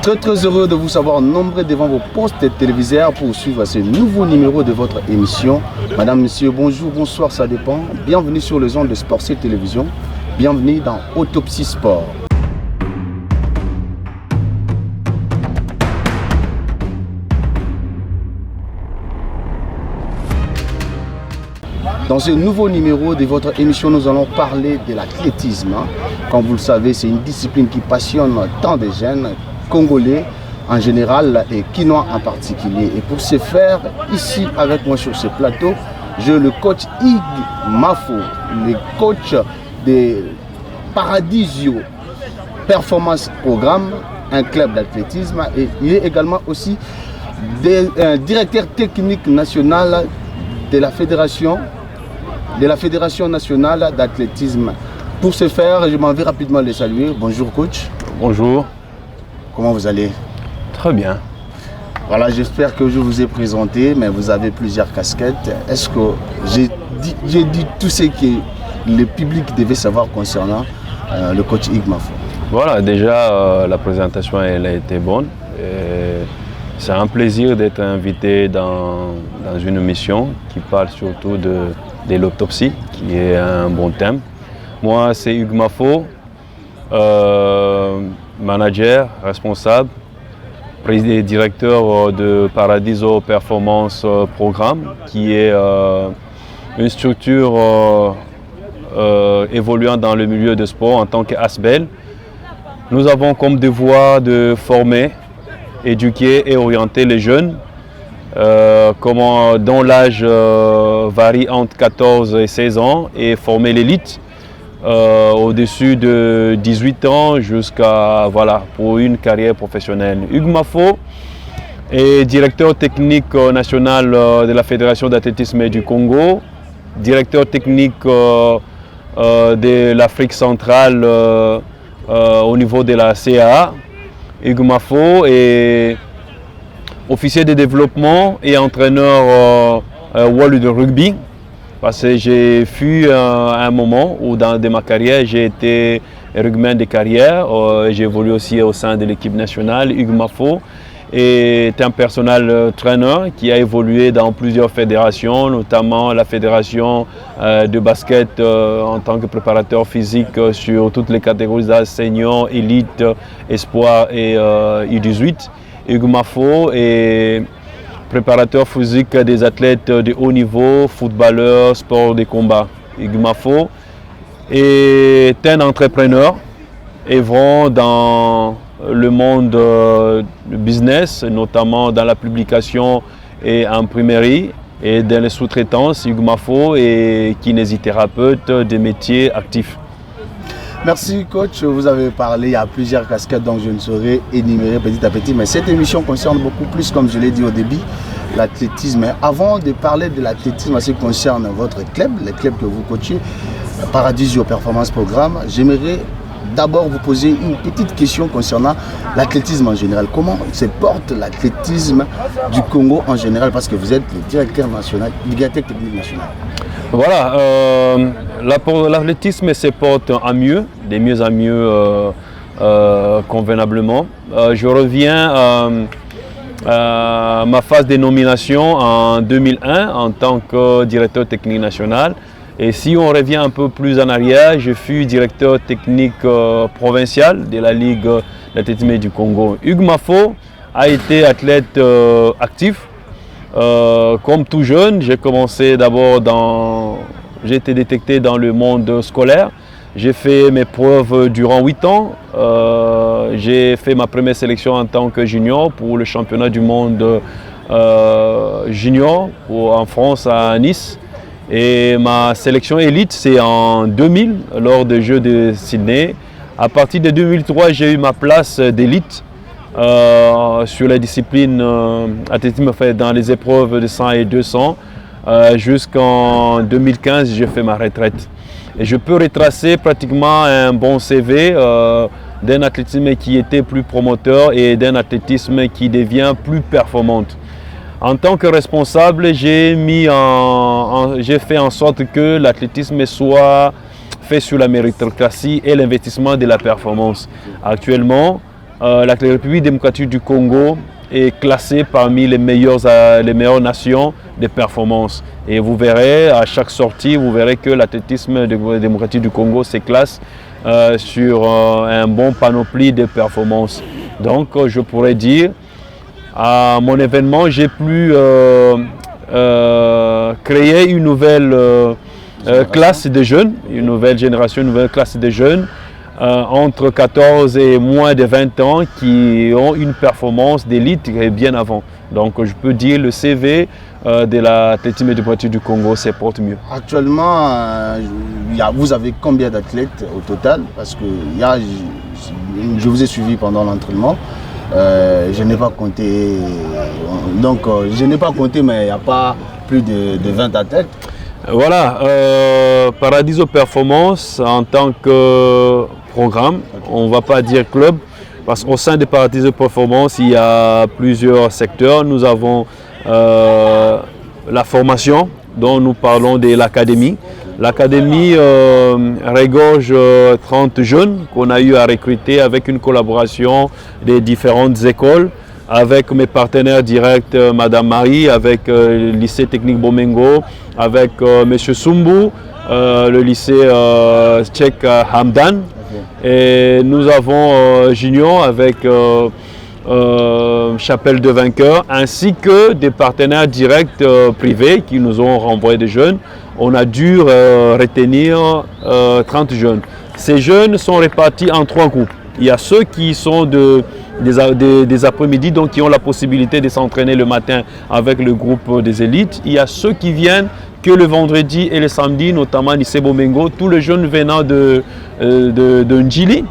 Très heureux de vous savoir nombreux devant vos postes téléviseurs pour suivre ce nouveau numéro de votre émission. Madame, monsieur, bonjour, bonsoir, ça dépend. Bienvenue sur les ondes de Sport C Télévision. Bienvenue dans Autopsie Sport. Dans ce nouveau numéro de votre émission, nous allons parler de l'athlétisme. Comme vous le savez, c'est une discipline qui passionne tant des jeunes congolais en général et quinois en particulier. Et pour ce faire, ici avec moi sur ce plateau, j'ai le coach Ig Mafo, le coach de Paradisio Performance Programme, un club d'athlétisme, et il est également aussi directeur technique national de la Fédération nationale d'athlétisme. Pour ce faire, je m'en vais rapidement les saluer. Bonjour coach. Bonjour. Comment vous allez? Très bien. Voilà, j'espère que je vous ai présenté, mais vous avez plusieurs casquettes. Est-ce que j'ai dit tout ce que le public devait savoir concernant le coach Ig Mafo? Voilà, déjà la présentation elle a été bonne. C'est un plaisir d'être invité dans une émission qui parle surtout de l'autopsie, qui est un bon thème. Moi, c'est Ig Mafo, manager, responsable, président et directeur de Paradiso Performance Programme, qui est une structure évoluant dans le milieu de sport en tant qu'ASBEL. Nous avons comme devoir de former, éduquer et orienter les jeunes dont l'âge varie entre 14 et 16 ans et former l'élite au-dessus de 18 ans pour une carrière professionnelle. Ig Mafo est directeur technique national de la Fédération d'athlétisme du Congo, directeur technique de l'Afrique centrale au niveau de la CAA. Ig Mafo est officier de développement et entraîneur World de rugby. Parce que j'ai fui un moment où dans ma carrière, j'ai été rugbyman de carrière. J'ai évolué aussi au sein de l'équipe nationale. Ig Mafo est un personnel trainer qui a évolué dans plusieurs fédérations, notamment la fédération de basket en tant que préparateur physique sur toutes les catégories d'âge senior, élite, espoir et U18. Ig Mafo est préparateur physique des athlètes de haut niveau, footballeurs, sport de combat. Ig Mafo est un entrepreneur œuvrant dans le monde du business, notamment dans la publication et imprimerie et dans les sous-traitances. Ig Mafo est kinésithérapeute des métiers actifs. Merci coach, vous avez parlé, il y a plusieurs casquettes donc je ne saurais énumérer petit à petit, mais cette émission concerne beaucoup plus, comme je l'ai dit au début, l'athlétisme. Avant de parler de l'athlétisme en ce qui concerne votre club, le club que vous coachez, Paradisio Performance Programme, j'aimerais d'abord vous poser une petite question concernant l'athlétisme en général. Comment se porte l'athlétisme du Congo en général, parce que vous êtes le directeur technique national? Voilà, l'athlétisme se porte à mieux, de mieux en mieux convenablement. Je reviens à ma phase de nomination en 2001 en tant que directeur technique national. Et si on revient un peu plus en arrière, je fus directeur technique provincial de la Ligue d'athlétisme du Congo. Ig Mafo a été athlète actif. Comme tout jeune, j'ai commencé d'abord j'ai été détecté dans le monde scolaire. J'ai fait mes preuves durant 8 ans. J'ai fait ma première sélection en tant que junior pour le championnat du monde junior en France à Nice. Et ma sélection élite, c'est en 2000 lors des Jeux de Sydney. À partir de 2003, j'ai eu ma place d'élite. Sur la discipline athlétisme fait dans les épreuves de 100 et 200 jusqu'en 2015 j'ai fait ma retraite et je peux retracer pratiquement un bon CV d'un athlétisme qui était plus promoteur et d'un athlétisme qui devient plus performante. En tant que responsable, j'ai fait en sorte que l'athlétisme soit fait sur la méritocratie et l'investissement de la performance. Actuellement, la République démocratique du Congo est classée parmi les meilleures nations de performance. Et vous verrez, à chaque sortie, vous verrez que l'athlétisme démocratique du Congo se classe sur un bon panoplie de performances. Donc, je pourrais dire, à mon événement, j'ai pu créer une nouvelle classe de jeunes, une nouvelle génération, une nouvelle classe de jeunes entre 14 et moins de 20 ans qui ont une performance d'élite bien avant. Donc je peux dire le CV de l'athlétisme démocratique du Congo se porte mieux. Actuellement, vous avez combien d'athlètes au total? Parce que je vous ai suivi pendant l'entraînement. Je n'ai pas compté, mais il n'y a pas plus de 20 athlètes. Voilà, Paradiso Performance en tant que programme, on ne va pas dire club, parce qu'au sein de Paradiso Performance, il y a plusieurs secteurs. Nous avons la formation, dont nous parlons de l'académie. L'académie regorge 30 jeunes qu'on a eu à recruter avec une collaboration des différentes écoles, avec mes partenaires directs, Madame Marie, avec le lycée technique Bomengo, avec Monsieur Sumbu, le lycée Tchèque Hamdan. Et nous avons Junior avec Chapelle de Vainqueurs, ainsi que des partenaires directs privés qui nous ont renvoyé des jeunes. On a dû retenir 30 jeunes. Ces jeunes sont répartis en 3 groupes. Il y a ceux qui sont des après-midi, donc qui ont la possibilité de s'entraîner le matin avec le groupe des élites. Il y a ceux qui viennent que le vendredi et le samedi, notamment lycée Bomengo, tous les jeunes venant de Ndjili.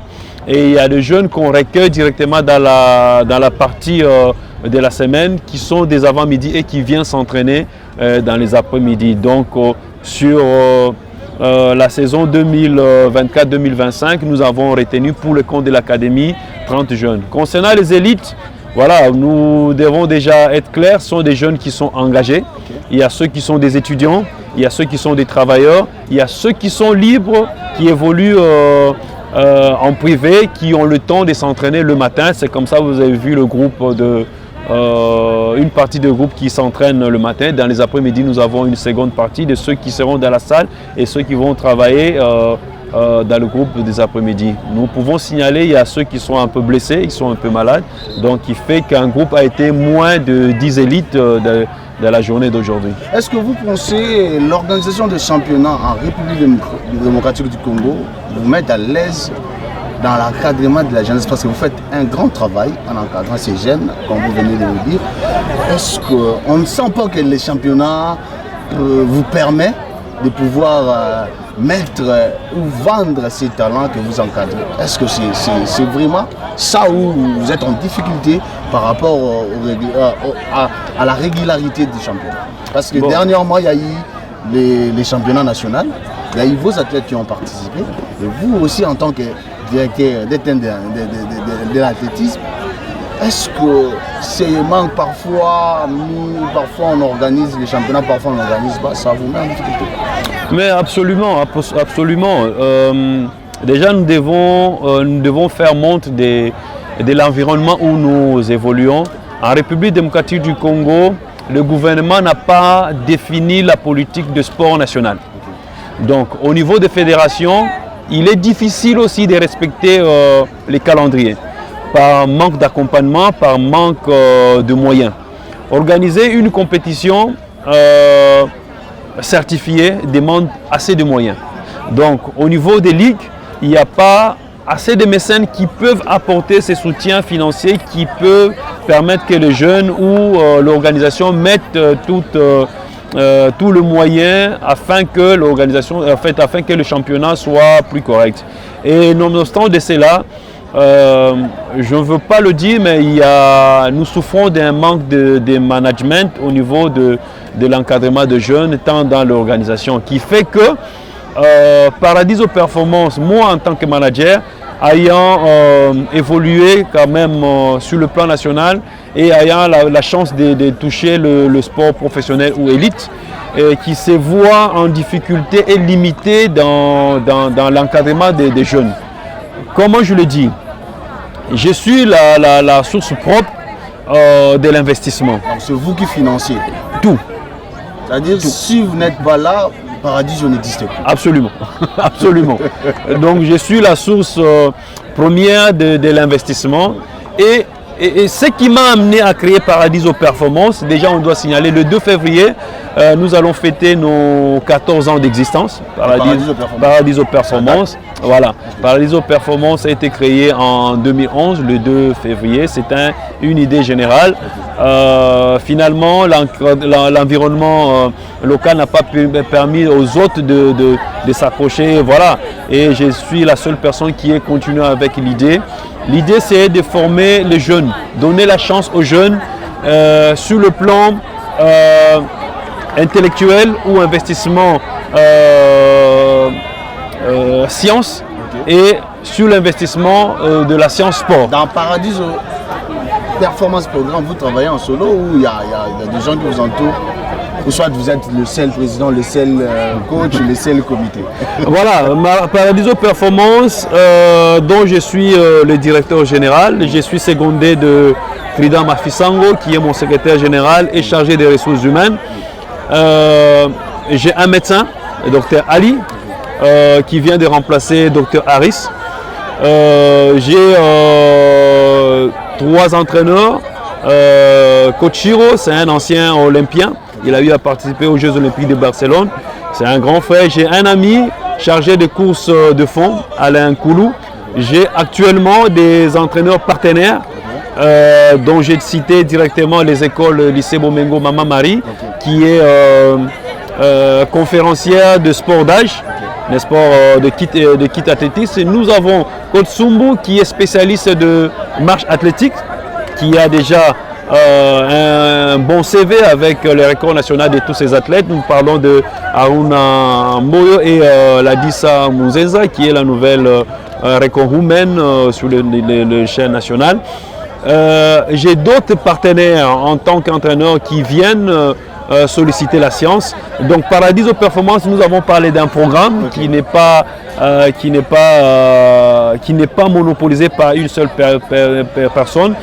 Et il y a des jeunes qu'on recueille directement dans la partie de la semaine qui sont des avant-midi et qui viennent s'entraîner dans les après-midi. Donc sur la saison 2024-2025, nous avons retenu pour le compte de l'académie 30 jeunes. Concernant les élites, voilà, nous devons déjà être clairs, ce sont des jeunes qui sont engagés. Il y a ceux qui sont des étudiants, il y a ceux qui sont des travailleurs, il y a ceux qui sont libres, qui évoluent en privé, qui ont le temps de s'entraîner le matin. C'est comme ça, vous avez vu le groupe une partie de groupe qui s'entraîne le matin. Dans les après-midi, nous avons une seconde partie de ceux qui seront dans la salle et ceux qui vont travailler dans le groupe des après-midi. Nous pouvons signaler, il y a ceux qui sont un peu blessés, ils sont un peu malades, donc il fait qu'un groupe a été moins de 10 élites de la journée d'aujourd'hui. Est-ce que vous pensez l'organisation de championnats en République démocratique du Congo vous met à l'aise dans l'encadrement de la jeunesse, parce que vous faites un grand travail en encadrant ces jeunes, comme vous venez de le dire. Est-ce qu'on ne sent pas que les championnats vous permettent de pouvoir mettre ou vendre ces talents que vous encadrez? Est-ce que c'est vraiment ça où vous êtes en difficulté par rapport à la régularité des championnats? Parce que dernièrement, il y a eu les championnats nationaux, il y a eu vos athlètes qui ont participé, et vous aussi en tant que directeur de l'athlétisme, est-ce que c'est manque parfois on organise les championnats, parfois on n'organise pas, ça vous met en difficulté? Mais absolument. Déjà nous devons faire montre de l'environnement où nous évoluons. En République démocratique du Congo, le gouvernement n'a pas défini la politique de sport national. Donc au niveau des fédérations, il est difficile aussi de respecter les calendriers par manque d'accompagnement, par manque de moyens. Organiser une compétition certifiée demande assez de moyens. Donc au niveau des ligues, il n'y a pas assez de mécènes qui peuvent apporter ces soutiens financiers qui peuvent permettre que les jeunes ou l'organisation mettent tout le moyen afin que afin que le championnat soit plus correct. Et nonobstant de cela, je ne veux pas le dire, mais nous souffrons d'un manque de management au niveau de l'encadrement de jeunes, tant dans l'organisation, qui fait que Paradiso Performance, moi en tant que manager, ayant évolué quand même sur le plan national et ayant la chance de toucher le sport professionnel ou élite, qui se voit en difficulté et limité dans l'encadrement des jeunes. Comment je le dis? Je suis la source propre de l'investissement. Donc c'est vous qui financez. Tout. C'est-à-dire si vous n'êtes pas là, Paradiso n'existe plus. Absolument. Absolument. Donc je suis la source première de l'investissement. Et ce qui m'a amené à créer Paradiso Performance, déjà on doit signaler le 2 février, nous allons fêter nos 14 ans d'existence. Paradiso Performance. Voilà. Paradiso Performance a été créé en 2011, le 2 février. C'est une idée générale. Finalement, l'environnement local n'a pas permis aux autres de s'accrocher. Voilà. Et je suis la seule personne qui est continuée avec l'idée. L'idée, c'est de former les jeunes, donner la chance aux jeunes sur le plan intellectuel ou investissement science et sur l'investissement de la science sport. Dans Paradiso Performance Programme, vous travaillez en solo ou il y a des gens qui vous entourent? Ou soit vous êtes le seul président, le seul coach, le seul comité? Voilà, Paradiso Performance, dont je suis le directeur général. Je suis secondé de Frida Mafisango, qui est mon secrétaire général et chargé des ressources humaines. J'ai un médecin, le docteur Ali, qui vient de remplacer docteur Harris. J'ai 3 entraîneurs. Coach Chiro, c'est un ancien olympien. Il a eu à participer aux Jeux Olympiques de Barcelone. C'est un grand frère. J'ai un ami chargé de courses de fond, Alain Koulou. J'ai actuellement des entraîneurs partenaires dont j'ai cité directement les écoles lycée Bomengo Mama Marie, qui est conférencière de sport d'âge, n'est-ce pas, de kit athlétisme. Nous avons Coach Sumbu qui est spécialiste de marche athlétique, qui a déjà un bon CV avec le record national de tous ces athlètes. Nous parlons de Aruna Moyo et Ladissa Mouzeza, qui est la nouvelle record roumaine sur le chaîne national. J'ai d'autres partenaires en tant qu'entraîneur qui viennent solliciter la science. Donc Paradiso Performance, nous avons parlé d'un programme qui n'est pas monopolisé par une seule personne.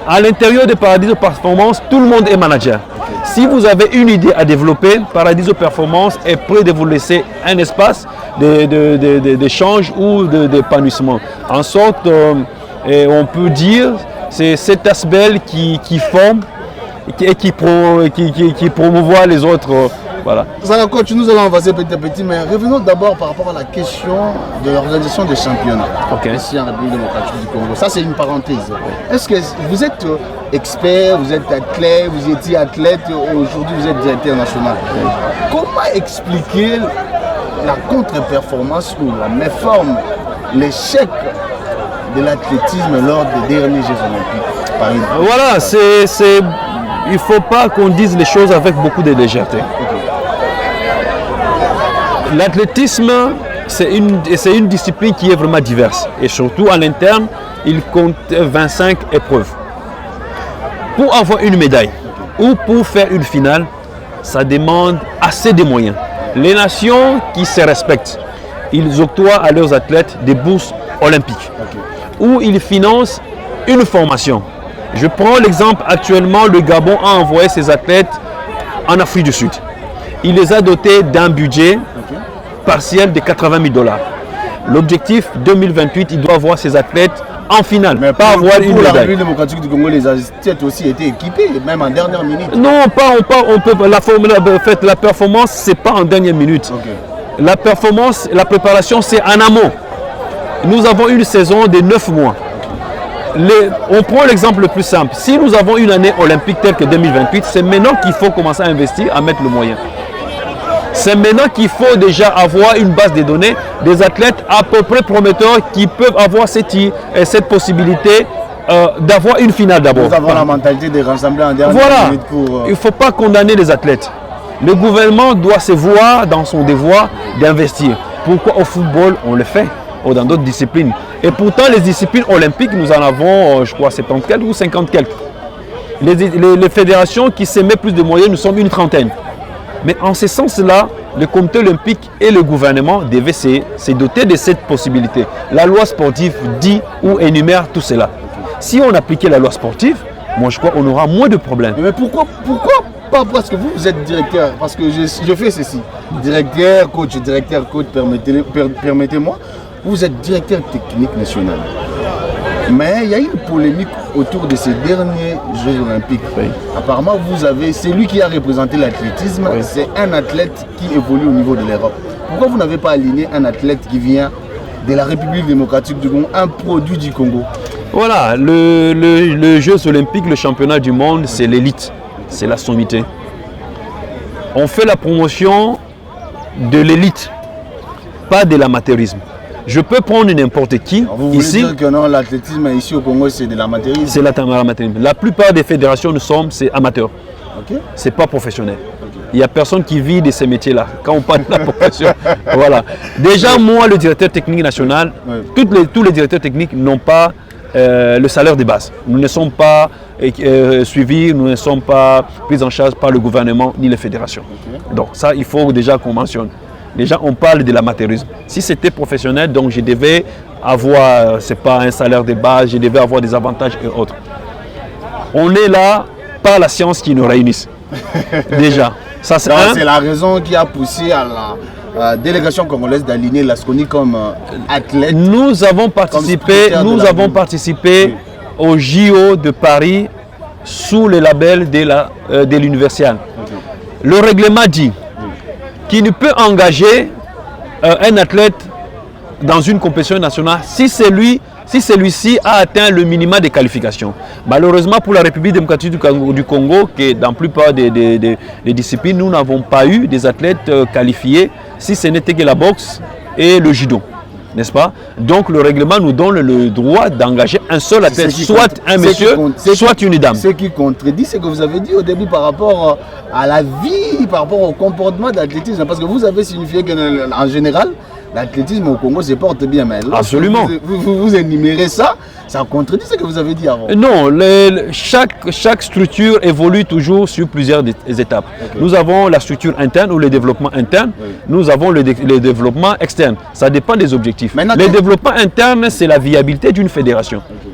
À l'intérieur de Paradiso Performance, tout le monde est manager. Si vous avez une idée à développer, Paradiso Performance est prêt de vous laisser un espace d'échange ou d'épanouissement. En sorte, on peut dire, c'est cet aspect qui forme et qui promouvoit les autres. Voilà. Ça va continuer, nous allons avancer petit à petit, mais revenons d'abord par rapport à la question de l'organisation des championnats ici en République démocratique du Congo. Ça, c'est une parenthèse. Est-ce que vous êtes expert, vous êtes athlète, vous étiez athlète, aujourd'hui vous êtes directeur national? Comment expliquer la contre-performance ou la méforme, l'échec de l'athlétisme lors des derniers Jeux Olympiques par exemple? Voilà, il ne faut pas qu'on dise les choses avec beaucoup de légèreté. L'athlétisme, c'est une discipline qui est vraiment diverse. Et surtout à l'interne, il compte 25 épreuves. Pour avoir une médaille ou pour faire une finale, ça demande assez de moyens. Les nations qui se respectent, ils octroient à leurs athlètes des bourses olympiques où ils financent une formation. Je prends l'exemple actuellement, le Gabon a envoyé ses athlètes en Afrique du Sud. Il les a dotés d'un budget partiel de 80 000 $. L'objectif 2028, il doit avoir ses athlètes en finale, mais pas avoir une médaille. La République démocratique du Congo, les athlètes aussi étaient équipés, même en dernière minute. Non, la performance, c'est pas en dernière minute. La performance, la préparation, c'est en amont. Nous avons une saison de 9 mois. On prend l'exemple le plus simple. Si nous avons une année olympique telle que 2028, c'est maintenant qu'il faut commencer à investir, à mettre le moyen. C'est maintenant qu'il faut déjà avoir une base de données des athlètes à peu près prometteurs qui peuvent avoir cette possibilité d'avoir une finale d'abord. Nous avons la mentalité de rassembler en dernière minute pour... Il ne faut pas condamner les athlètes. Le gouvernement doit se voir dans son devoir d'investir. Pourquoi au football on le fait ou dans d'autres disciplines? Et pourtant les disciplines olympiques, nous en avons, je crois, 70 quelques ou 50 quelques. Les fédérations qui se mettent plus de moyens, nous sommes une trentaine. Mais en ce sens-là, le comité olympique et le gouvernement devaient se doter de cette possibilité. La loi sportive dit ou énumère tout cela. Si on appliquait la loi sportive, moi je crois qu'on aura moins de problèmes. Mais pourquoi pas? Parce que vous êtes directeur, parce que je fais ceci. Directeur, coach, permettez-moi. Vous êtes directeur technique national. Mais il y a eu une polémique autour de ces derniers Jeux Olympiques. Oui. Apparemment, c'est lui qui a représenté l'athlétisme, oui. C'est un athlète qui évolue au niveau de l'Europe. Pourquoi vous n'avez pas aligné un athlète qui vient de la République démocratique du Congo, un produit du Congo? Voilà, le Jeux Olympiques, le championnat du monde, c'est l'élite, c'est la sommité. On fait la promotion de l'élite, pas de l'amateurisme. Je peux prendre n'importe qui. Vous voulez dire que non, l'athlétisme ici au Congo, c'est de l'amateurisme? C'est l'amateurisme. La plupart des fédérations, c'est amateurs. Okay. C'est pas professionnel. Okay. Il n'y a personne qui vit de ces métiers-là. Quand on parle de la profession, voilà. Déjà, moi, le directeur technique national, tous les directeurs techniques n'ont pas le salaire de base. Nous ne sommes pas suivis, nous ne sommes pas pris en charge par le gouvernement ni les fédérations. Okay. Donc ça, il faut déjà qu'on mentionne. Déjà, on parle de l'amateurisme. Si c'était professionnel, donc je devais avoir, c'est pas un salaire de base, je devais avoir des avantages et autres. On est là par la science qui nous réunit. Déjà. Ça, c'est la raison qui a poussé à la délégation congolaise d'aligner l'ASCONI comme athlète. Nous avons participé au JO de Paris sous le label de l'Universiade. Okay. Le règlement dit qui ne peut engager un athlète dans une compétition nationale si celui-ci a atteint le minimum de qualifications. Malheureusement pour la République démocratique du Congo, qui dans la plupart des disciplines, nous n'avons pas eu des athlètes qualifiés si ce n'était que la boxe et le judo. N'est-ce pas? Donc le règlement nous donne le droit d'engager un seul athlète, soit un monsieur, soit une dame. Ce qui contredit ce que vous avez dit au début par rapport à la vie, par rapport au comportement de l'athlétisme. Parce que vous avez signifié qu'en général, l'athlétisme au Congo se porte bien. Mais absolument. Vous énumérez ça, ça contredit ce que vous avez dit avant. Non, chaque structure évolue toujours sur plusieurs étapes. Okay. Nous avons la structure interne ou le développement interne. Oui. Nous avons le développement externe. Ça dépend des objectifs. Le développement interne, c'est la viabilité d'une fédération. Okay.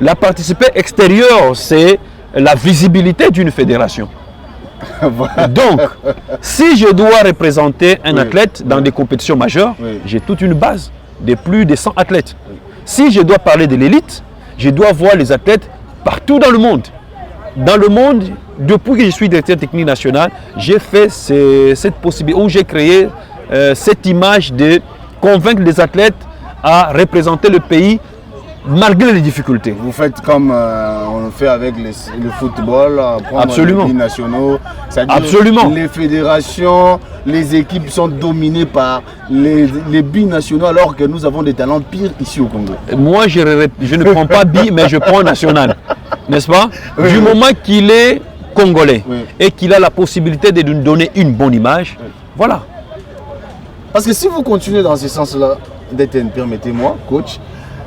La participation extérieure, c'est la visibilité d'une fédération. Voilà. Donc, si je dois représenter un athlète dans des compétitions majeures, j'ai toute une base de plus de 100 athlètes. Si je dois parler de l'élite, je dois voir les athlètes partout dans le monde. Dans le monde, depuis que je suis directeur technique national, j'ai fait cette possibilité, où j'ai créé cette image de convaincre les athlètes à représenter le pays malgré les difficultés. Vous faites comme on le fait avec le football, absolument. Les nationaux. Absolument. Les fédérations, les équipes sont dominées par les binationaux alors que nous avons des talents pires ici au Congo. Moi, je ne prends pas bi, mais je prends national. N'est-ce pas? Oui, du moment qu'il est congolais et qu'il a la possibilité de nous donner une bonne image, voilà. Parce que si vous continuez dans ce sens-là, permettez-moi, coach,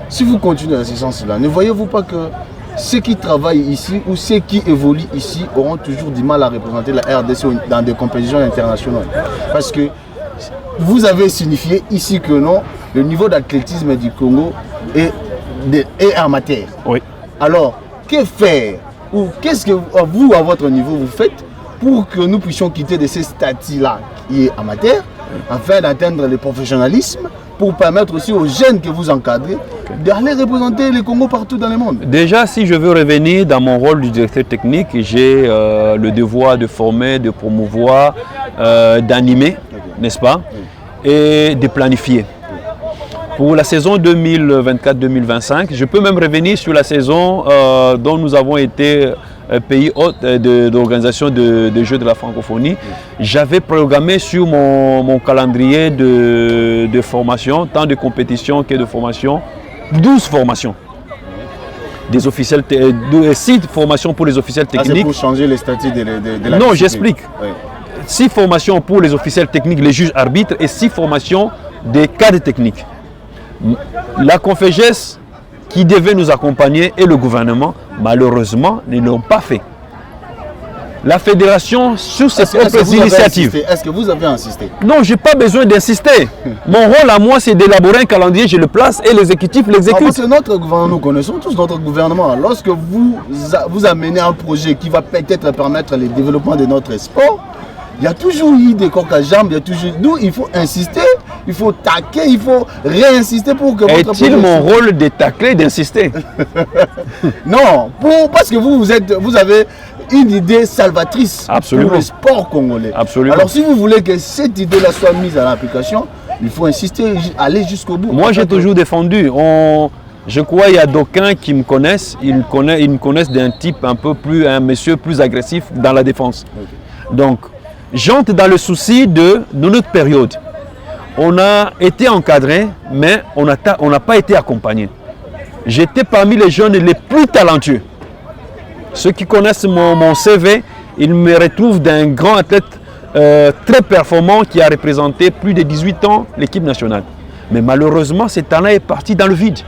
si vous continuez dans ce sens-là, ne voyez-vous pas que ceux qui travaillent ici ou ceux qui évoluent ici auront toujours du mal à représenter la RDC dans des compétitions internationales? Parce que vous avez signifié ici que non, le niveau d'athlétisme du Congo est amateur. Oui. Alors, que faire? Ou qu'est-ce que vous, à votre niveau, vous faites pour que nous puissions quitter de ces statuts-là qui est amateur, afin d'atteindre le professionnalisme, pour permettre aussi aux jeunes que vous encadrez d'aller représenter le Congo partout dans le monde? Déjà, si je veux revenir dans mon rôle du directeur technique, j'ai le devoir de former, de promouvoir, d'animer, n'est-ce pas, et de planifier. Pour la saison 2024-2025, je peux même revenir sur la saison dont nous avons été pays hôte d'organisation de Jeux de la francophonie. J'avais programmé sur mon calendrier de formation, tant de compétition que de formation, 12 formations. Des officiels, 6 formations pour les officiels techniques. C'est pour changer les statuts de la Non, j'explique. Oui. 6 formations pour les officiels techniques, les juges arbitres, et 6 formations des cadres techniques. La Confégès, qui devait nous accompagner, et le gouvernement, malheureusement, ne l'ont pas fait. la fédération sur ses propres initiatives. Est-ce que vous avez insisté? Non, je n'ai pas besoin d'insister. Mon rôle à moi, c'est d'élaborer un calendrier, je le place et l'exécutif l'exécute. Parce que notre gouvernement, nous connaissons tous notre gouvernement. Lorsque vous amenez un projet qui va peut-être permettre le développement de notre sport, il y a toujours eu des coques à jambes, il y a toujours... Nous, il faut insister, il faut taquer, il faut réinsister pour que votre projet... Est-il mon rôle de tacler, d'insister? Non, parce que vous avez une idée salvatrice pour le sport congolais. Absolument. Alors si vous voulez que cette idée-là soit mise en application, il faut insister, aller jusqu'au bout. Moi, j'ai toujours défendu. Je crois qu'il y a d'aucuns qui me connaissent, ils me connaissent d'un type un peu plus, un monsieur plus agressif dans la défense. Okay. Donc, j'entre dans le souci de notre période. On a été encadré, mais on n'a pas été accompagné. J'étais parmi les jeunes les plus talentueux. Ceux qui connaissent mon CV, ils me retrouvent d'un grand athlète très performant qui a représenté plus de 18 ans l'équipe nationale. Mais malheureusement, cet talent est parti dans le vide.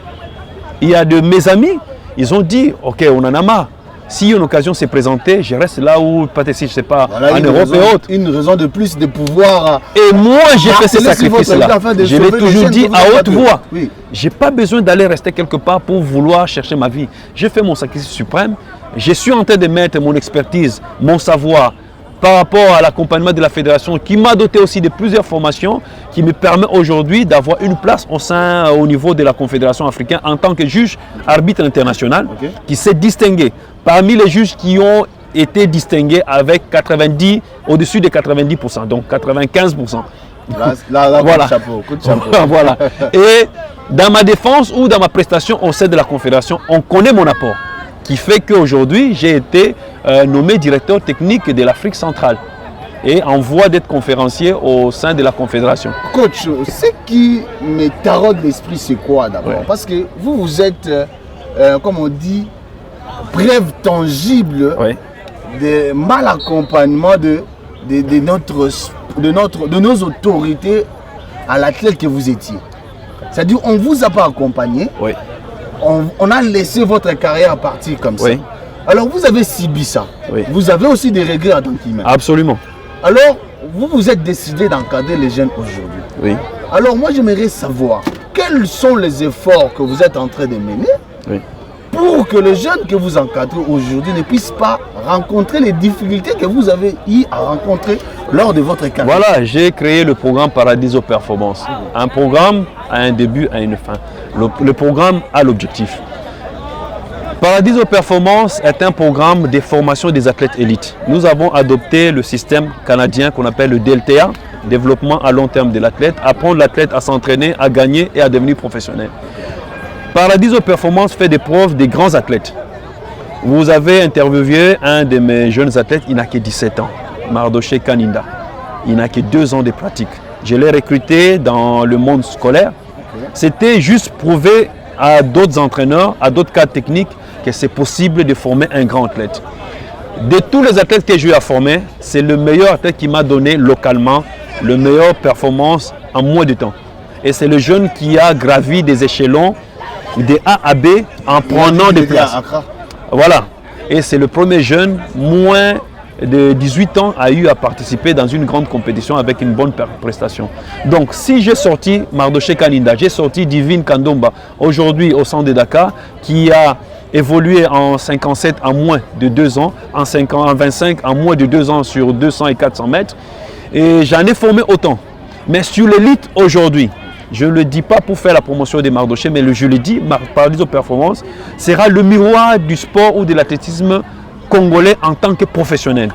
Il y a de mes amis, ils ont dit, ok, on en a marre. Si une occasion s'est présentée, je reste là où, peut-être si je ne sais pas, voilà, en Europe et autres. Une raison de plus de pouvoir... Et moi, j'ai fait ce sacrifice-là. Je l'ai toujours dit à haute voix. Oui. Je n'ai pas besoin d'aller rester quelque part pour vouloir chercher ma vie. J'ai fait mon sacrifice suprême. Je suis en train de mettre mon expertise, mon savoir, par rapport à l'accompagnement de la fédération, qui m'a doté aussi de plusieurs formations, qui me permet aujourd'hui d'avoir une place au niveau de la Confédération africaine en tant que juge arbitre international, qui s'est distingué. Parmi les juges qui ont été distingués avec 90, au-dessus de 90%, donc 95%. Là, voilà. Coup de chapeau. Voilà. Et dans ma défense ou dans ma prestation au sein de la Confédération, on connaît mon apport, qui fait qu'aujourd'hui, j'ai été nommé directeur technique de l'Afrique centrale et en voie d'être conférencier au sein de la Confédération. Coach, ce qui me taraude l'esprit, c'est quoi d'abord? Parce que vous êtes, comme on dit, preuve tangible de mal accompagnement de nos autorités à l'athlète que vous étiez. C'est-à-dire on ne vous a pas accompagné, on a laissé votre carrière partir comme ça. Alors vous avez subi ça, vous avez aussi des regrets en tant qu'humain. Absolument. Alors vous vous êtes décidé d'encadrer les jeunes aujourd'hui. Alors moi j'aimerais savoir quels sont les efforts que vous êtes en train de mener pour que les jeunes que vous encadrez aujourd'hui ne puissent pas rencontrer les difficultés que vous avez eu à rencontrer lors de votre carrière. Voilà, j'ai créé le programme Paradiso Performance. Un programme a un début, a une fin. Le programme a l'objectif. Paradiso Performance est un programme de formation des athlètes élites. Nous avons adopté le système canadien qu'on appelle le DLTA, développement à long terme de l'athlète, apprendre l'athlète à s'entraîner, à gagner et à devenir professionnel. Paradiso Performance fait des preuves des grands athlètes. Vous avez interviewé un de mes jeunes athlètes, il n'a que 17 ans, Mardoché Kaninda. Il n'a que 2 ans de pratique. Je l'ai recruté dans le monde scolaire. C'était juste prouver à d'autres entraîneurs, à d'autres cadres techniques, que c'est possible de former un grand athlète. De tous les athlètes que j'ai eu à former, c'est le meilleur athlète qui m'a donné localement le meilleure performance en moins de temps. Et c'est le jeune qui a gravi des échelons de A à B en prenant des places. Voilà. Et c'est le premier jeune, moins de 18 ans, a eu à participer dans une grande compétition avec une bonne prestation. Donc, si j'ai sorti Mardoché Kaninda, j'ai sorti Divine Kandomba, aujourd'hui au centre de Dakar, qui a évolué en 57 en moins de 2 ans, en 25 en moins de 2 ans sur 200 et 400 mètres. Et j'en ai formé autant. Mais sur l'élite aujourd'hui, je ne le dis pas pour faire la promotion des Mardoché, mais je le dis, Paradiso Performance sera le miroir du sport ou de l'athlétisme congolais en tant que professionnel.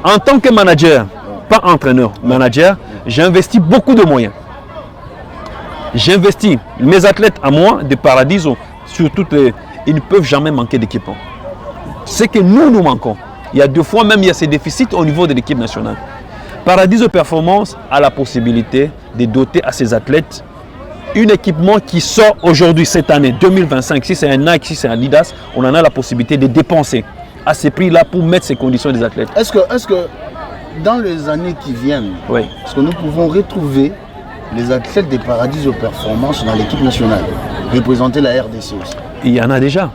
En tant que manager, pas entraîneur, manager, j'ai investi beaucoup de moyens. J'investis mes athlètes à moi de Paradiso, sur toutes les... Ils ne peuvent jamais manquer d'équipement. C'est que nous manquons. Il y a 2 fois même, il y a ces déficits au niveau de l'équipe nationale. Paradiso Performance a la possibilité de doter à ses athlètes un équipement qui sort aujourd'hui, cette année, 2025. Si c'est un Nike, si c'est un Adidas, on en a la possibilité de dépenser à ces prix-là pour mettre ces conditions des athlètes. Est-ce que dans les années qui viennent, est-ce que nous pouvons retrouver les athlètes des Paradiso Performance dans l'équipe nationale, représenter la RDC aussi? Il y en a déjà.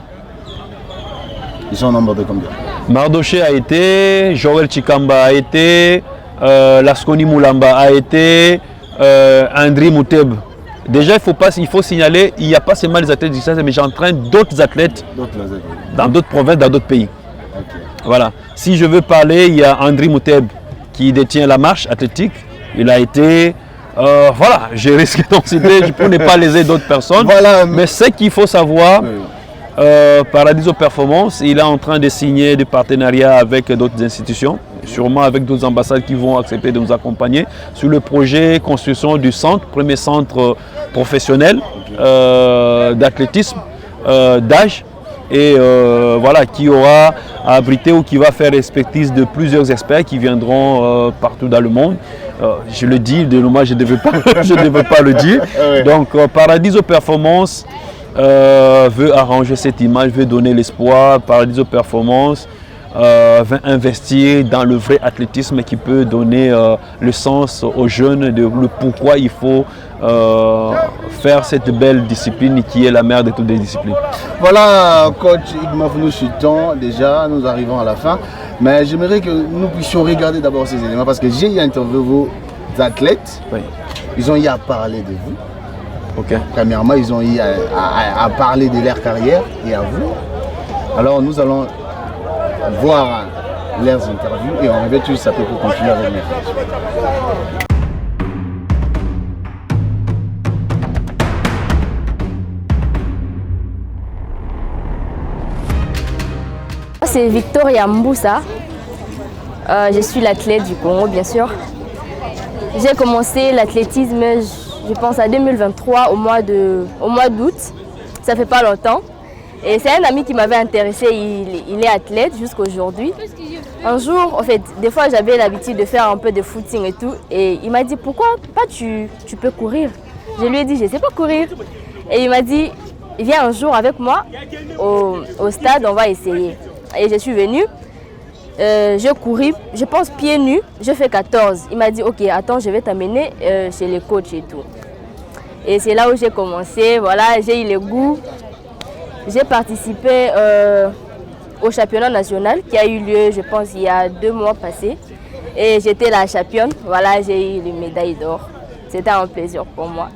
Ils sont au nombre de combien? Mardoché a été, Joël Chikamba a été, Laskoni Moulamba a été, Andri Mouteb. Déjà, il faut signaler, il n'y a pas seulement les athlètes du Stade, mais j'entraîne d'autres athlètes dans d'autres provinces, dans d'autres pays. Okay. Voilà. Si je veux parler, il y a Andri Mouteb qui détient la marche athlétique. Il a été, voilà, je risque d'en citer pour ne pas léser d'autres personnes. Voilà. Mais ce qu'il faut savoir, Paradiso Performance, il est en train de signer des partenariats avec d'autres institutions, sûrement avec d'autres ambassades qui vont accepter de nous accompagner sur le projet construction du centre, premier centre professionnel d'athlétisme d'âge et voilà, qui aura abrité ou qui va faire l'expertise de plusieurs experts qui viendront partout dans le monde. Je le dis, de moi je ne devais pas le dire. Donc Paradiso Performance veut arranger cette image, veut donner l'espoir. Paradiso Performance veut investir dans le vrai athlétisme qui peut donner le sens aux jeunes de le pourquoi il faut faire cette belle discipline qui est la mère de toutes les disciplines. Voilà, coach Igmafounou Chuton, déjà nous arrivons à la fin, mais j'aimerais que nous puissions regarder d'abord ces éléments parce que j'ai interviewé vos athlètes, oui. Ils ont eu à parler de vous. Okay. Premièrement, ils ont eu à parler de leur carrière et à vous. Alors nous allons voir leurs interviews et on revient tout ça pour continuer avec mes questions. C'est Victoria Mboussa. Je suis l'athlète du Congo, bien sûr. J'ai commencé l'athlétisme, je pense, en 2023, au mois d'août. Ça fait pas longtemps. Et c'est un ami qui m'avait intéressé, il est athlète jusqu'à aujourd'hui. Un jour, en fait, des fois j'avais l'habitude de faire un peu de footing et tout. Et il m'a dit, pourquoi pas tu peux courir? Je lui ai dit, je ne sais pas courir. Et il m'a dit, viens un jour avec moi au stade, on va essayer. Et je suis venue, je courais, je pense pieds nus, je fais 14. Il m'a dit, ok, attends, je vais t'amener chez les coachs et tout. Et c'est là où j'ai commencé, voilà, j'ai eu le goût. J'ai participé au championnat national qui a eu lieu, je pense, il y a 2 mois passés. Et j'étais la championne, voilà, j'ai eu les médailles d'or. C'était un plaisir pour moi.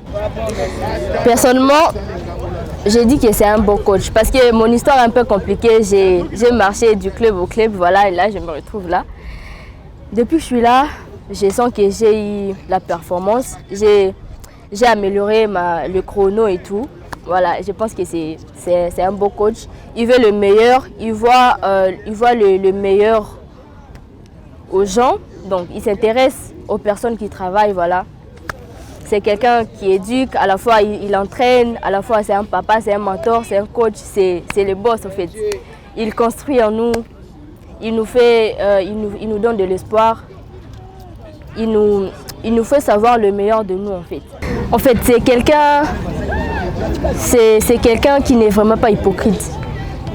Personnellement, j'ai dit que c'est un bon coach parce que mon histoire est un peu compliquée. J'ai marché du club au club, voilà, et là, je me retrouve là. Depuis que je suis là, je sens que j'ai eu la performance. J'ai amélioré le chrono et tout. Voilà, je pense que c'est un beau coach. Il veut le meilleur, il voit le meilleur aux gens. Donc, il s'intéresse aux personnes qui travaillent, voilà. C'est quelqu'un qui éduque, à la fois il entraîne, à la fois c'est un papa, c'est un mentor, c'est un coach, c'est le boss en fait. Il construit en nous, il nous donne de l'espoir, il nous fait savoir le meilleur de nous en fait. En fait, c'est quelqu'un qui n'est vraiment pas hypocrite.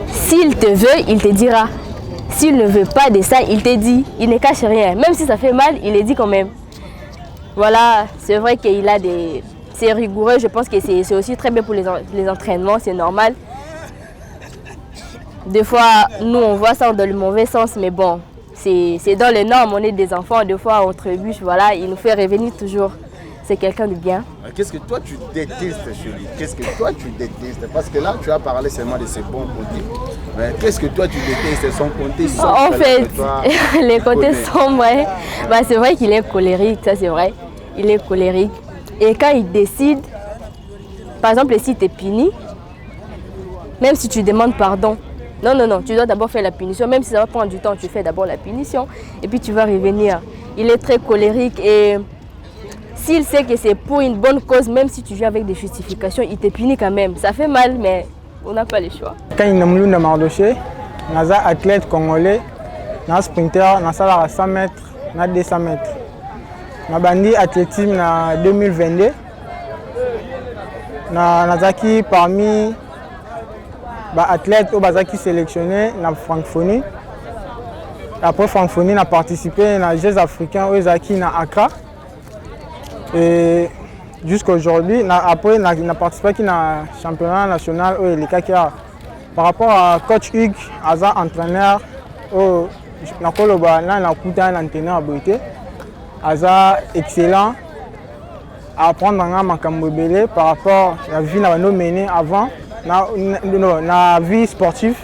S'il te veut, il te dira. S'il ne veut pas de ça, il te dit. Il ne cache rien. Même si ça fait mal, il le dit quand même. Voilà, c'est vrai qu'il a des... C'est rigoureux, je pense que c'est aussi très bien pour les entraînements, c'est normal. Des fois, nous, on voit ça dans le mauvais sens, mais bon, c'est dans les normes, on est des enfants, des fois, on trébuche, voilà, il nous fait revenir toujours. C'est quelqu'un de bien. Qu'est-ce que toi, tu détestes chez lui? Qu'est-ce que toi, tu détestes? Parce que là, tu as parlé seulement de ses bons côtés. Mais qu'est-ce que toi, tu détestes? Son côté sombre. En fait, les côtés sombres, bah, c'est vrai qu'il est colérique, ça c'est vrai. Il est colérique. Et quand il décide, par exemple, si tu es puni, même si tu demandes pardon, non, tu dois d'abord faire la punition. Même si ça va prendre du temps, tu fais d'abord la punition et puis tu vas revenir. Il est très colérique et s'il sait que c'est pour une bonne cause, même si tu viens avec des justifications, il te punit quand même. Ça fait mal, mais on n'a pas le choix. Quand il m'a mis Mardoché, je suis athlète congolais, je suis sprinter, je suis à 100 mètres, je suis 200 mètres. Je bandi athlétisme en 2022. Je suis parmi les athlètes qui sont sélectionnés dans Francophonie. Après Francophonie, j'ai participé aux Jeux africains à Accra. Et jusqu'à aujourd'hui, après, j'ai participé au championnat national par rapport à coach Hugues, entraîneur nakoloba na nakuta na entraîneur Boité aza excellent à apprendre à makambo belé par rapport à la vie na bano mené avant na vie sportive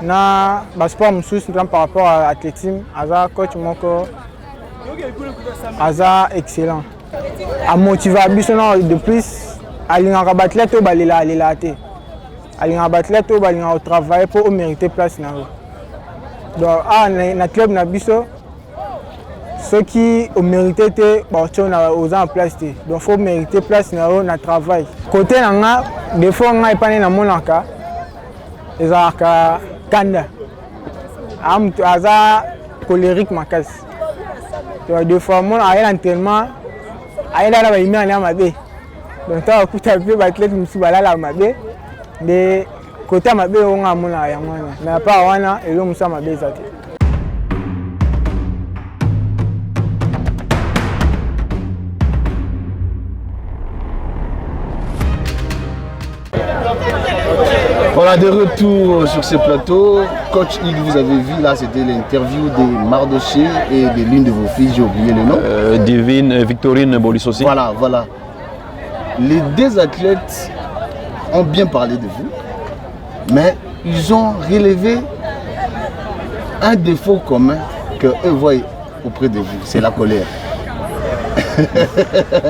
na sport mususu par rapport à l'athlétisme aza coach moko aza excellent a motiver biso de plus alingaka bathlète to balela te alingaka bathlète to balinga travailler pour mériter place na eux. Donc na club na biso ceux qui ont mérité aux en place donc faut mériter place na eux na travail côté nga des fois nga epane na monaka ezaka kanda aza colérique makasi donc des fois mon a l'entraînement aïda na baimi ana mabe donc ta kuta pe bathlète musu balala mabe de côté mabe onga mona yango na pa wana elo musa mabe zate. Voilà, de retour sur ce plateau. Coach Hugues, vous avez vu là, c'était l'interview de Mardoché et de l'une de vos filles, j'ai oublié le nom. Divine Victorine Bolissosi. Voilà, voilà. Les deux athlètes ont bien parlé de vous, mais ils ont relevé un défaut commun que eux voient auprès de vous, c'est la colère.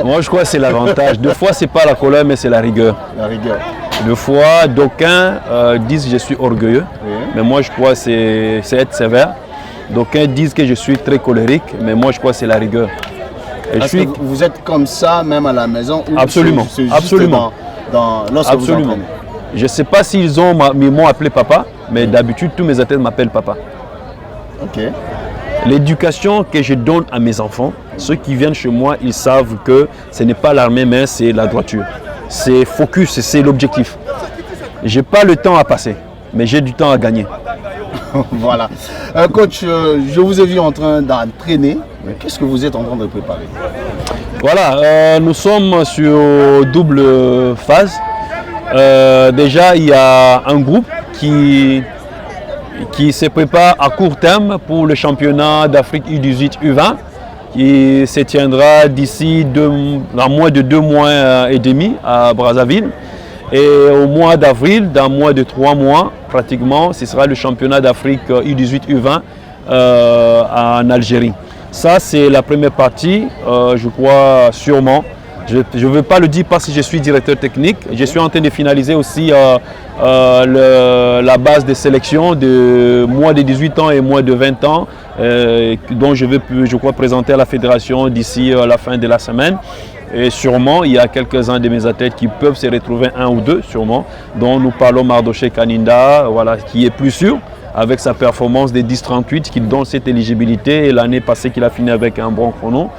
Moi, je crois que c'est l'avantage. Deux fois, c'est pas la colère, mais c'est la rigueur. La rigueur. Deux fois, d'aucuns disent que je suis orgueilleux, oui. Mais moi, je crois que c'est être sévère. D'aucuns disent que je suis très colérique, mais moi, je crois que c'est la rigueur. Est-ce que vous êtes comme ça, même à la maison? Ou absolument, absolument. Lorsque absolument. Vous entraînez. Je ne sais pas s'ils m'ont appelé papa, mais d'habitude, tous mes athlètes m'appellent papa. Ok. L'éducation que je donne à mes enfants, ceux qui viennent chez moi, ils savent que ce n'est pas l'armée, mais c'est la droiture. C'est focus, c'est l'objectif. Je n'ai pas le temps à passer, mais j'ai du temps à gagner. Voilà. Coach, je vous ai vu en train d'entraîner. Qu'est-ce que vous êtes en train de préparer? Voilà, nous sommes sur double phase. Déjà, il y a un groupe qui se prépare à court terme pour le championnat d'Afrique U18 U20 qui se tiendra d'ici moins de 2 mois et demi à Brazzaville. Et au mois d'avril, dans moins de 3 mois, pratiquement, ce sera le championnat d'Afrique U18 U20 en Algérie. Ça, c'est la première partie, je crois sûrement. Je ne veux pas le dire parce que je suis directeur technique. Je suis en train de finaliser aussi la base de sélection de moins de 18 ans et moins de 20 ans, dont je vais, je crois, présenter à la fédération d'ici la fin de la semaine. Et sûrement, il y a quelques-uns de mes athlètes qui peuvent se retrouver, un ou deux sûrement, dont nous parlons Mardoché Kaninda, voilà, qui est plus sûr avec sa performance des 10-38, qui donne cette éligibilité, et l'année passée qu'il a fini avec un bon chrono.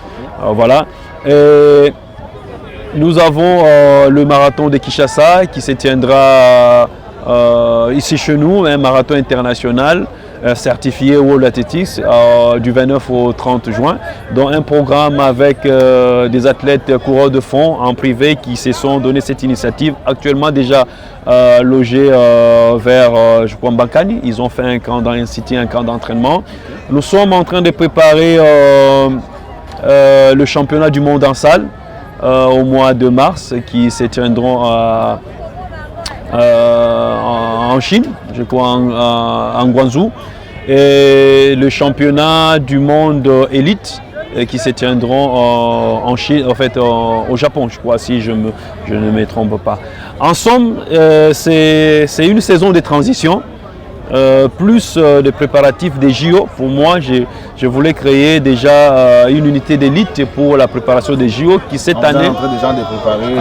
Voilà. Et nous avons le marathon de Kinshasa qui se tiendra ici chez nous, un marathon international certifié World Athletics du 29 au 30 juin, dont un programme avec des athlètes coureurs de fond en privé qui se sont donné cette initiative, actuellement déjà logés vers, je crois, Mbakani. Ils ont fait un camp dans un city, un camp d'entraînement. Nous sommes en train de préparer le championnat du monde en salle au mois de mars qui se tiendront en Chine, je crois en Guangzhou, et le championnat du monde élite qui se tiendront en Chine, en fait au Japon, je crois, si je ne me trompe pas. En somme, c'est une saison de transition. Plus de préparatifs des JO. Pour moi, je voulais créer déjà une unité d'élite pour la préparation des JO qui cette année... en train déjà de préparer...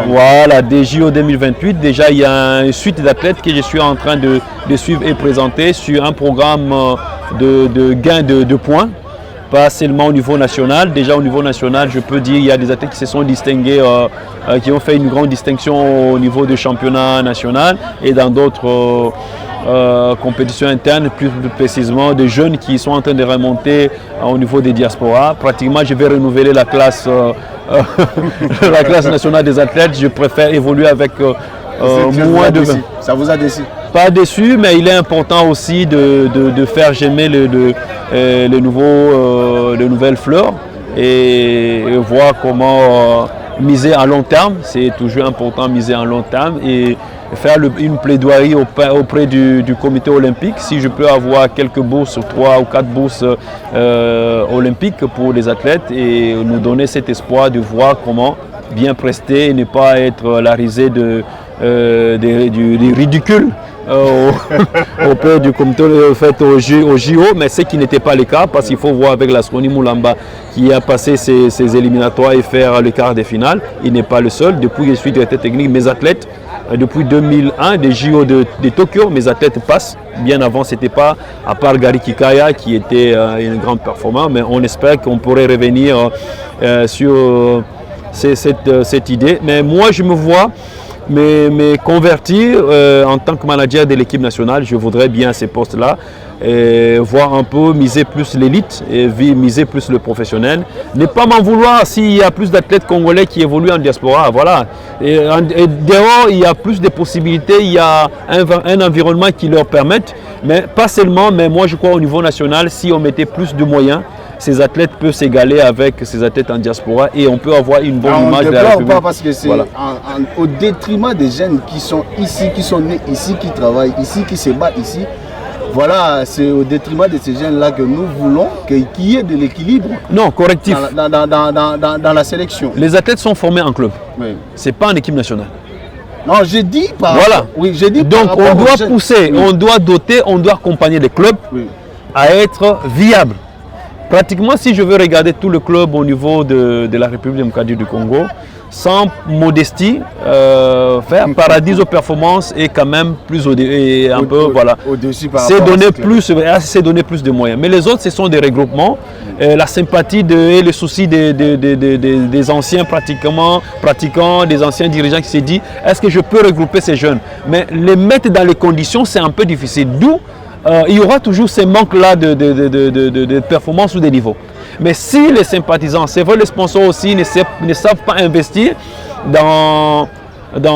Voilà, des JO 2028. Déjà, il y a une suite d'athlètes que je suis en train de suivre et présenter sur un programme de gain de points. Pas seulement au niveau national. Déjà au niveau national, je peux dire qu'il y a des athlètes qui se sont distingués, qui ont fait une grande distinction au niveau du championnat national et dans d'autres compétitions internes, plus précisément des jeunes qui sont en train de remonter au niveau des diasporas. Pratiquement, je vais renouveler la classe, la classe nationale des athlètes. Je préfère évoluer avec moins de 20. Ça vous a déçu? Pas déçu, mais il est important aussi de faire germer les nouvelles fleurs et voir comment miser à long terme. C'est toujours important de miser à long terme et faire une plaidoirie auprès du comité olympique. Si je peux avoir quelques bourses, 3 ou 4 bourses olympiques pour les athlètes et nous donner cet espoir de voir comment bien prester et ne pas être la risée du ridicule auprès du comité fait au JO, mais ce qui n'était pas le cas parce qu'il faut voir avec l'Asconi Moulamba qui a passé ses éliminatoires et faire le quart des finales. Il n'est pas le seul. Depuis que je suis directeur technique, mes athlètes, depuis 2001, des JO de Tokyo, mes athlètes passent. Bien avant, ce n'était pas, à part Gary Kikaya qui était une grande performance, mais on espère qu'on pourrait revenir sur cette idée. Mais moi, je me vois me convertir en tant que manager de l'équipe nationale. Je voudrais bien ces postes-là, voir un peu, miser plus l'élite et miser plus le professionnel. Ne pas m'en vouloir s'il y a plus d'athlètes congolais qui évoluent en diaspora. Voilà. Et dehors, il y a plus de possibilités, il y a un environnement qui leur permette, mais pas seulement, mais moi je crois au niveau national, si on mettait plus de moyens, ces athlètes peuvent s'égaler avec ces athlètes en diaspora et on peut avoir une bonne image de la République. Pas parce que c'est au détriment des jeunes qui sont ici, qui sont nés ici, qui travaillent ici, qui se battent ici. Voilà, c'est au détriment de ces jeunes-là que nous voulons qu'il y ait de l'équilibre. Non, correctif. Dans la sélection. Les athlètes sont formés en club. Oui. Ce n'est pas en équipe nationale. Non, j'ai dit par voilà. Oui, j'ai dit donc on doit pousser, oui. On doit doter, on doit accompagner les clubs à être viables. Pratiquement, si je veux regarder tout le club au niveau de la République démocratique du Congo, sans modestie, faire paradis aux performances et quand même plus c'est donner plus de moyens. Mais les autres, ce sont des regroupements, la sympathie et le souci des anciens pratiquants, des anciens dirigeants qui se disent est-ce que je peux regrouper ces jeunes? Mais les mettre dans les conditions, c'est un peu difficile. D'où il y aura toujours ces manques-là de performance ou de niveau. Mais si les sympathisants, c'est vrai, les sponsors aussi ne savent pas investir dans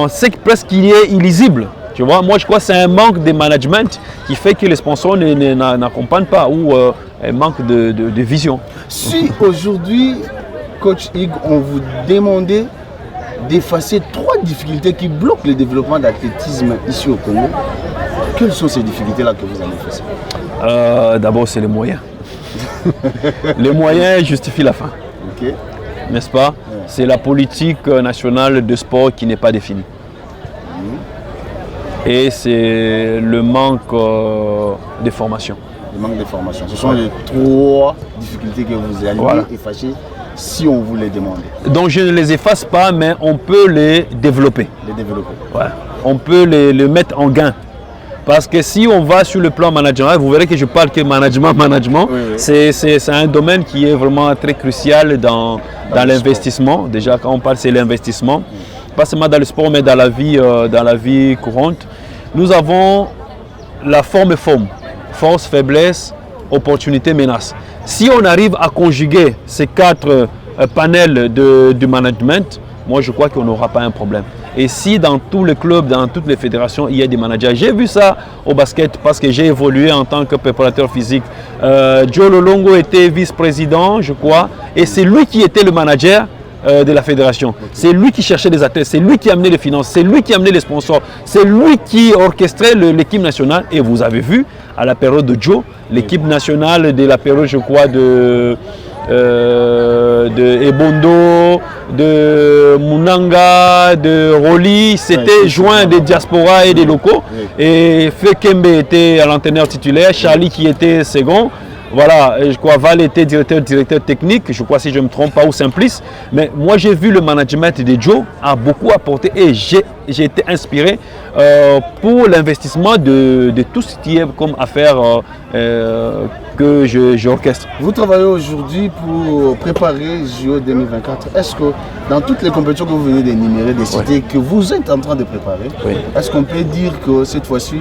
ce qui presque est illisible. Tu vois, moi je crois que c'est un manque de management qui fait que les sponsors n'accompagnent pas ou un manque de vision. Si aujourd'hui, coach Hugues, on vous demandait d'effacer 3 difficultés qui bloquent le développement d'athlétisme ici au Congo, quelles sont ces difficultés-là que vous allez effacer? D'abord, c'est les moyens. Les moyens justifient la fin. Okay. N'est-ce pas? C'est la politique nationale de sport qui n'est pas définie. Et c'est le manque de formation. Le manque de formation. Ce sont les 3 difficultés que vous allez effacer si on vous les demande. Donc je ne les efface pas, mais on peut les développer. Les développer. Ouais. On peut les mettre en gain. Parce que si on va sur le plan managérial, vous verrez que je parle que management, oui. C'est un domaine qui est vraiment très crucial dans l'investissement. Déjà, quand on parle, c'est l'investissement. Pas seulement dans le sport, mais dans la vie courante. Nous avons la forme, force, faiblesse, opportunité, menace. Si on arrive à conjuguer ces 4 panels du management, moi je crois qu'on n'aura pas un problème. Et si dans tous les clubs, dans toutes les fédérations, il y a des managers, j'ai vu ça au basket parce que j'ai évolué en tant que préparateur physique. Joe Lolongo était vice-président, je crois, et c'est lui qui était le manager de la fédération. C'est lui qui cherchait les athlètes, c'est lui qui amenait les finances, c'est lui qui amenait les sponsors, c'est lui qui orchestrait l'équipe nationale. Et vous avez vu, à la période de Joe, l'équipe nationale de la période, je crois, de Ebondo, de Munanga, de Roli, c'était joint des diasporas et des locaux. Et Fekembe était l'entraîneur titulaire, Charlie qui était second. Voilà, je crois Val était directeur technique, je crois si je ne me trompe pas, ou Simplice. Mais moi j'ai vu le management de Joe a beaucoup apporté et j'ai été inspiré pour l'investissement de tout ce qui est comme affaire que j'orchestre. Vous travaillez aujourd'hui pour préparer JO 2024. Est-ce que dans toutes les compétitions que vous venez d'énumérer, des cités que vous êtes en train de préparer, est-ce qu'on peut dire que cette fois-ci,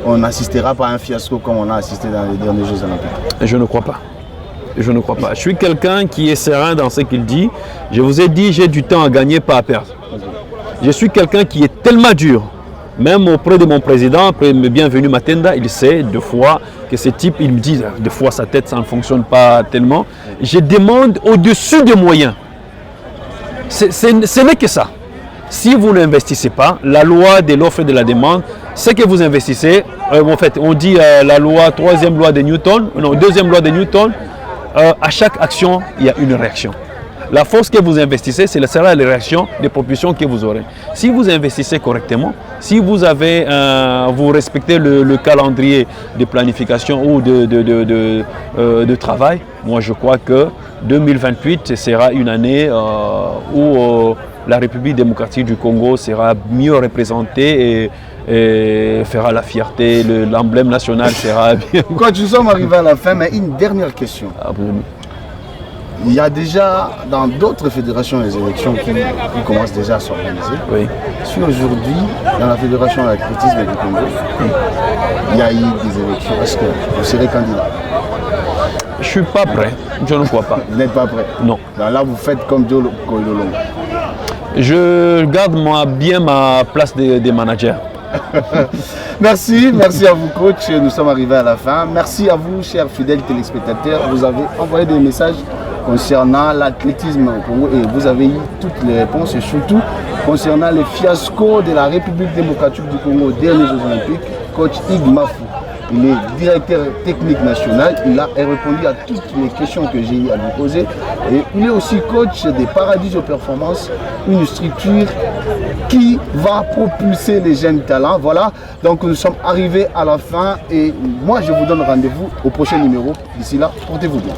on n'assistera pas à un fiasco comme on a assisté dans les derniers Jeux Olympiques? Je ne crois pas. Je ne crois pas. Je suis quelqu'un qui est serein dans ce qu'il dit. Je vous ai dit, j'ai du temps à gagner, pas à perdre. Je suis quelqu'un qui est tellement dur Même auprès de mon président, bienvenu Matenda, il sait deux fois que ce type, il me dit, des fois sa tête, ça ne fonctionne pas tellement. Je demande au-dessus des moyens. Ce n'est que ça. Si vous n'investissez pas, la loi de l'offre et de la demande, c'est que vous investissez, en fait, on dit la loi, troisième loi de Newton, non, deuxième loi de Newton, à chaque action, il y a une réaction. La force que vous investissez, ce sera la réaction des propulsions que vous aurez. Si vous investissez correctement, si vous avez, vous respectez le calendrier de planification ou de travail, moi je crois que 2028 sera une année où la République démocratique du Congo sera mieux représentée et fera la fierté, l'emblème national sera bien. Quand nous sommes arrivés à la fin, mais une dernière question. Il y a déjà dans d'autres fédérations les élections qui commencent déjà à s'organiser. Oui. Si aujourd'hui, dans la fédération de l'athlétisme du Congo, il y a eu des élections, est-ce que vous serez candidat? Je ne suis pas prêt, je ne crois pas. Vous n'êtes pas prêt? Non. Donc là, vous faites comme Joe Koilolongo. Je garde bien ma place de manager. Merci à vous coach, nous sommes arrivés à la fin. Merci à vous chers fidèles téléspectateurs, vous avez envoyé des messages concernant l'athlétisme au Congo et vous avez eu toutes les réponses et surtout concernant le fiasco de la République démocratique du Congo aux derniers Jeux Olympiques. Coach Ig Mafou, il est directeur technique national, il a répondu à toutes les questions que j'ai eu à lui poser et il est aussi coach des Paradiso Performance, une structure qui va propulser les jeunes talents. Voilà, donc nous sommes arrivés à la fin et moi je vous donne rendez-vous au prochain numéro. D'ici là, portez-vous bien.